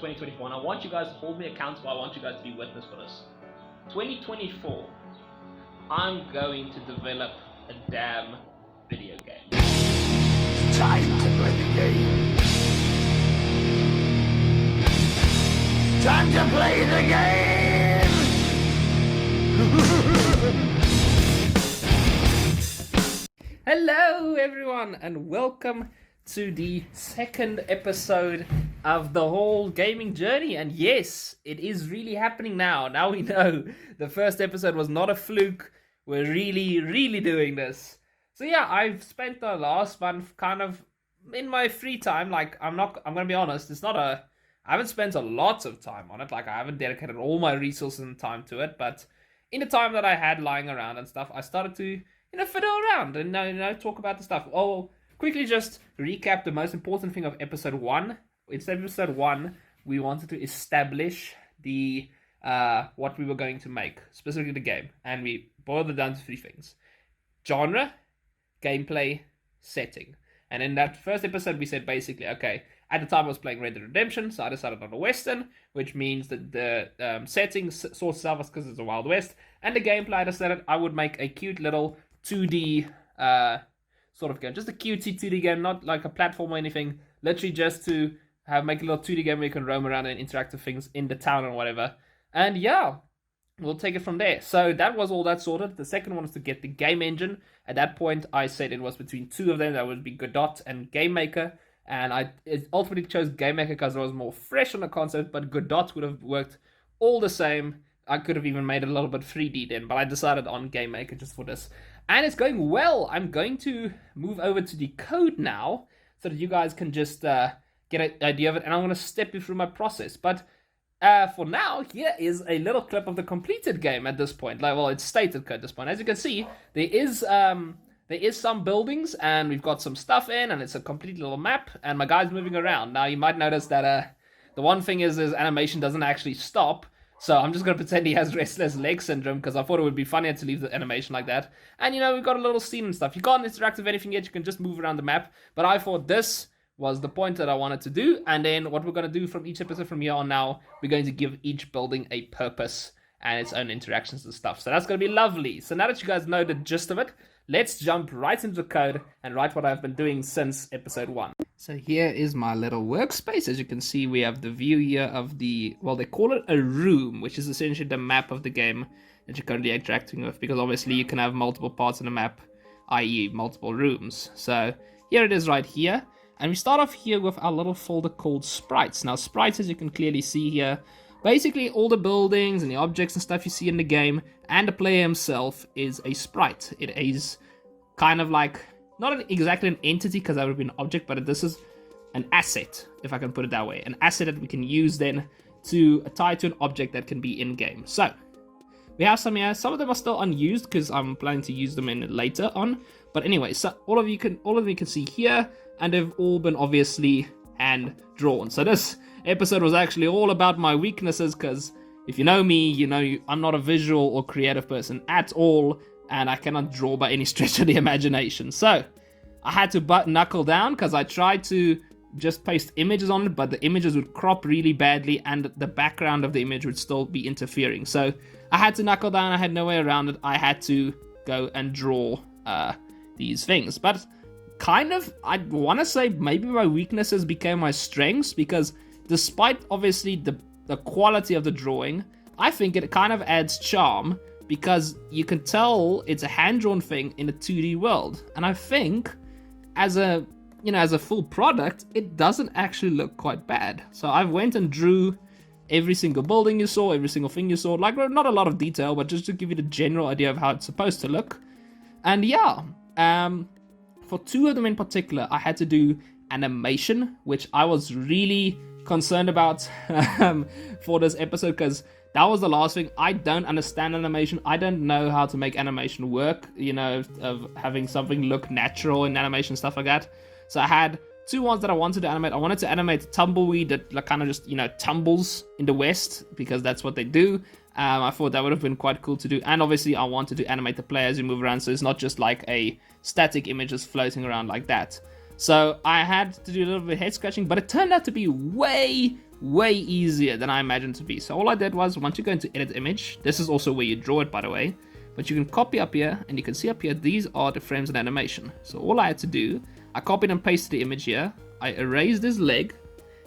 2024, and I want you guys to hold me accountable. I want you guys to be witness for this. 2024, I'm going to develop a damn video game. It's time to play the game. Time to play the game! Hello everyone, and welcome to the second episode of the whole gaming journey. And yes, it is really happening now. Now we know the first episode was not a fluke. We're really doing this. So yeah, I've spent the last month kind of in my free time. Like, I'm gonna be honest, I haven't spent a lot of time on it. Like, I haven't dedicated all my resources and time to it, but in the time that I had lying around and stuff, I started to, fiddle around and, talk about the stuff. Oh, quickly just recap the most important thing of episode 1. Instead of episode 1, we wanted to establish the, what we were going to make, specifically the game. And we boiled it down to 3 things: genre, gameplay, setting. And in that first episode, we said basically, okay, at the time I was playing Red Dead Redemption, so I decided on a Western, which means that the setting sorts itself because it's a Wild West, and the gameplay I decided I would make a cute little 2D sort of game. Just a cutesy 2D game, not like a platform or anything, literally just to make a little 2D game where you can roam around and interact with things in the town or whatever. And yeah, we'll take it from there. So that was all that sorted. The second one was to get the game engine. At that point, I said it was between 2 of them. That would be Godot and GameMaker. And I ultimately chose GameMaker because it was more fresh on the concept, but Godot would have worked all the same. I could have even made it a little bit 3D then, but I decided on GameMaker just for this. And it's going well. I'm going to move over to the code now so that you guys can just get an idea of it, and I'm going to step you through my process. But for now, here is a little clip of the completed game at this point. Like, well, it's stated code at this point. As you can see, there is some buildings, and we've got some stuff in, and it's a complete little map, and my guy's moving around. Now, you might notice that the one thing is his animation doesn't actually stop, so I'm just going to pretend he has restless leg syndrome, because I thought it would be funnier to leave the animation like that. And, we've got a little scene and stuff. You can't interact with anything yet, you can just move around the map, but I thought this was the point that I wanted to do, and then what we're going to do from each episode from here on now, we're going to give each building a purpose and its own interactions and stuff. So that's going to be lovely. So now that you guys know the gist of it, let's jump right into the code and write what I've been doing since episode 1. So here is my little workspace. As you can see, we have the view here of the, well, they call it a room, which is essentially the map of the game that you're currently interacting with, because obviously you can have multiple parts in a map, i.e. multiple rooms. So here it is right here. And we start off here with our little folder called Sprites. Now, Sprites, as you can clearly see here, basically all the buildings and the objects and stuff you see in the game, and the player himself is a sprite. It is kind of like, not exactly an entity, because that would be an object, but this is an asset, if I can put it that way. An asset that we can use then to tie to an object that can be in-game. So, we have some here. Some of them are still unused, because I'm planning to use them in later on. But anyway, so all of you can see here, and they've all been obviously hand-drawn. So this episode was actually all about my weaknesses, because if you know me, you know I'm not a visual or creative person at all, and I cannot draw by any stretch of the imagination. So I had to knuckle down, because I tried to just paste images on it, but the images would crop really badly, and the background of the image would still be interfering. So I had to knuckle down. I had no way around it. I had to go and draw these things. But kind of, I want to say maybe my weaknesses became my strengths, because despite obviously the quality of the drawing, I think it kind of adds charm, because you can tell it's a hand-drawn thing in a 2D world. And I think as a full product, it doesn't actually look quite bad. So I went and drew every single building you saw, every single thing you saw, like, not a lot of detail, but just to give you the general idea of how it's supposed to look. And yeah, for 2 of them in particular, I had to do animation, which I was really concerned about for this episode, because that was the last thing. I don't understand animation. I don't know how to make animation work, of having something look natural in animation, stuff like that. So I had 2 ones that I wanted to animate. I wanted to animate tumbleweed that like kind of just, tumbles in the West, because that's what they do. I thought that would have been quite cool to do. And obviously I wanted to animate the player as you move around, so it's not just like a static image just floating around like that. So I had to do a little bit of head scratching, but it turned out to be way, way easier than I imagined to be. So all I did was, once you go into edit image, this is also where you draw it, by the way, but you can copy up here, and you can see up here, these are the frames in animation. So all I had to do, I copied and pasted the image here, I erased his leg,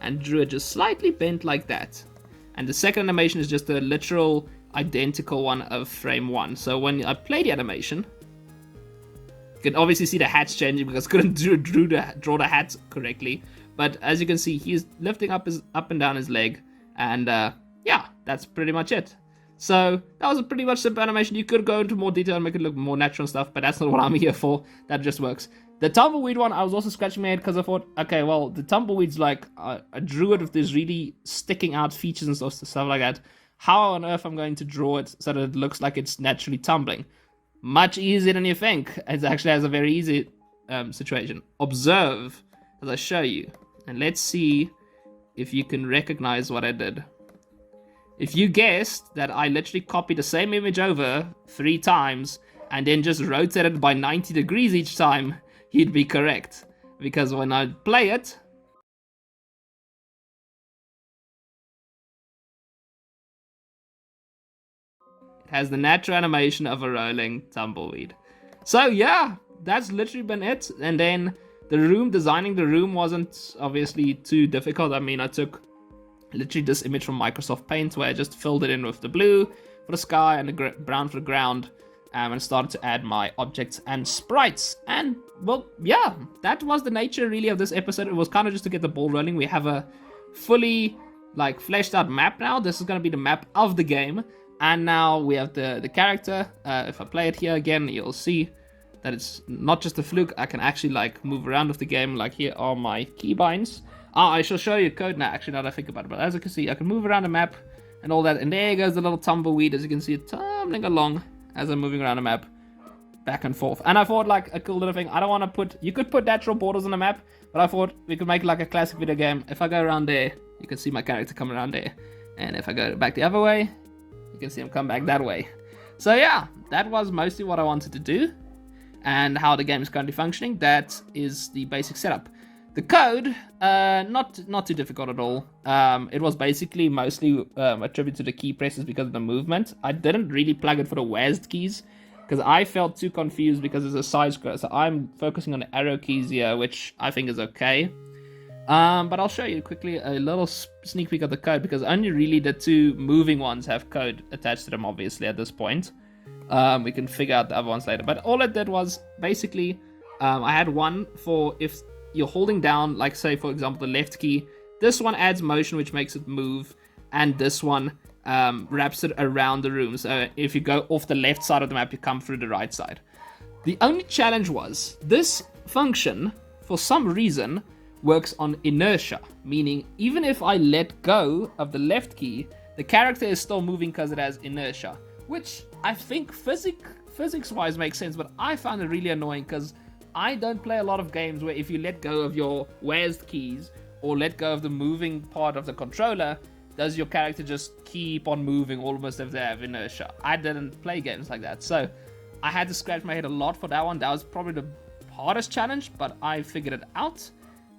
and drew it just slightly bent like that. And the second animation is just a literal identical one of frame 1. So when I play the animation, you can obviously see the hat's changing because I couldn't draw the hat correctly. But as you can see, he's lifting up and down his leg, and yeah, that's pretty much it. So that was a pretty much simple animation. You could go into more detail and make it look more natural and stuff, but that's not what I'm here for. That just works. The tumbleweed one, I was also scratching my head because I thought, okay, well, the tumbleweed's like, I drew it with these really sticking out features and stuff like that. How on earth I'm going to draw it so that it looks like it's naturally tumbling? Much easier than you think. It actually has a very easy situation. Observe as I show you, and let's see if you can recognize what I did. If you guessed that I literally copied the same image over 3 times and then just rotated it by 90 degrees each time, you'd be correct. Because when I play it, it has the natural animation of a rolling tumbleweed. So yeah, that's literally been it. And then designing the room wasn't obviously too difficult. I mean, I took literally this image from Microsoft Paint where I just filled it in with the blue for the sky and the brown for the ground, and started to add my objects and sprites. And well, yeah, that was the nature really of this episode. It was kind of just to get the ball rolling. We have a fully like fleshed out map now. This is going to be the map of the game, and now we have the character. If I play it here again, you'll see that it's not just a fluke. I can actually like move around with the game. Like, here are my keybinds. I shall show you code now, actually, now that I think about it. But as you can see, I can move around the map and all that. And there goes the little tumbleweed, as you can see it tumbling along as I'm moving around the map, back and forth. And I thought, like, a cool little thing. I don't want to put... You could put natural borders on the map, but I thought we could make like a classic video game. If I go around there, you can see my character come around there. And if I go back the other way, you can see him come back that way. So yeah, that was mostly what I wanted to do. And how the game is currently functioning. That is the basic setup. The code, not too difficult at all. It was basically mostly attributed to the key presses because of the movement. I didn't really plug it for the WASD keys because I felt too confused because it's a side scroll. So I'm focusing on the arrow keys here, which I think is okay. But I'll show you quickly a little sneak peek of the code because only really the 2 moving ones have code attached to them, obviously, at this point. We can figure out the other ones later. But all it did was basically, I had one for if you're holding down, like say for example the left key, this one adds motion which makes it move, and this one wraps it around the room. So if you go off the left side of the map, you come through the right side. The only challenge was this function, for some reason, works on inertia, meaning even if I let go of the left key, the character is still moving because it has inertia, which I think physics-wise makes sense, but I found it really annoying because I don't play a lot of games where if you let go of your WASD keys or let go of the moving part of the controller, does your character just keep on moving almost if they have inertia. I didn't play games like that, so I had to scratch my head a lot for that one. That was probably the hardest challenge, but I figured it out.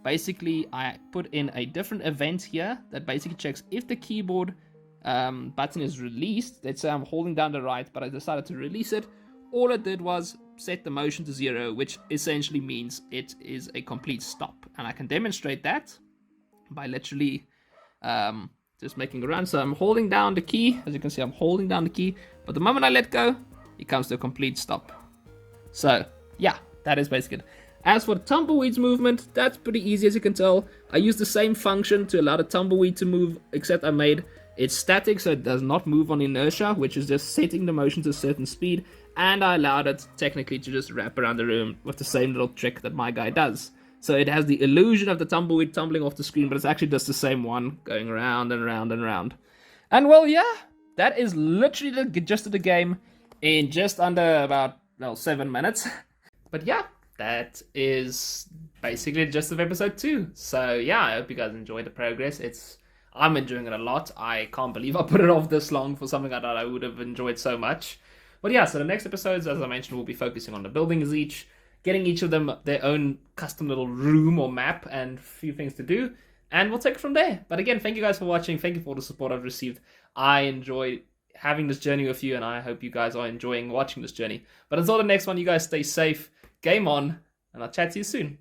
Basically, I put in a different event here that basically checks if the keyboard button is released. Let's say I'm holding down the right, but I decided to release it. All it did was set the motion to 0, which essentially means it is a complete stop. And I can demonstrate that by literally just making a run. So I'm holding down the key. As you can see, I'm holding down the key. But the moment I let go, it comes to a complete stop. So, yeah, that is basically it. As for the tumbleweed's movement, that's pretty easy, as you can tell. I used the same function to allow the tumbleweed to move, except I made it static, so it does not move on inertia, which is just setting the motion to a certain speed. And I allowed it technically to just wrap around the room with the same little trick that my guy does. So it has the illusion of the tumbleweed tumbling off the screen, but it's actually just the same one going around and round and round. And well, yeah, that is literally the gist of the game in just under about 7 minutes. But yeah, that is basically the gist of episode 2. So yeah, I hope you guys enjoyed the progress. I'm enjoying it a lot. I can't believe I put it off this long for something I thought I would have enjoyed so much. But yeah, so the next episodes, as I mentioned, we'll be focusing on the buildings getting each of them their own custom little room or map and a few things to do. and we'll take it from there. But again, thank you guys for watching. Thank you for all the support I've received. I enjoy having this journey with you, and I hope you guys are enjoying watching this journey. But until the next one, you guys stay safe, game on, and I'll chat to you soon.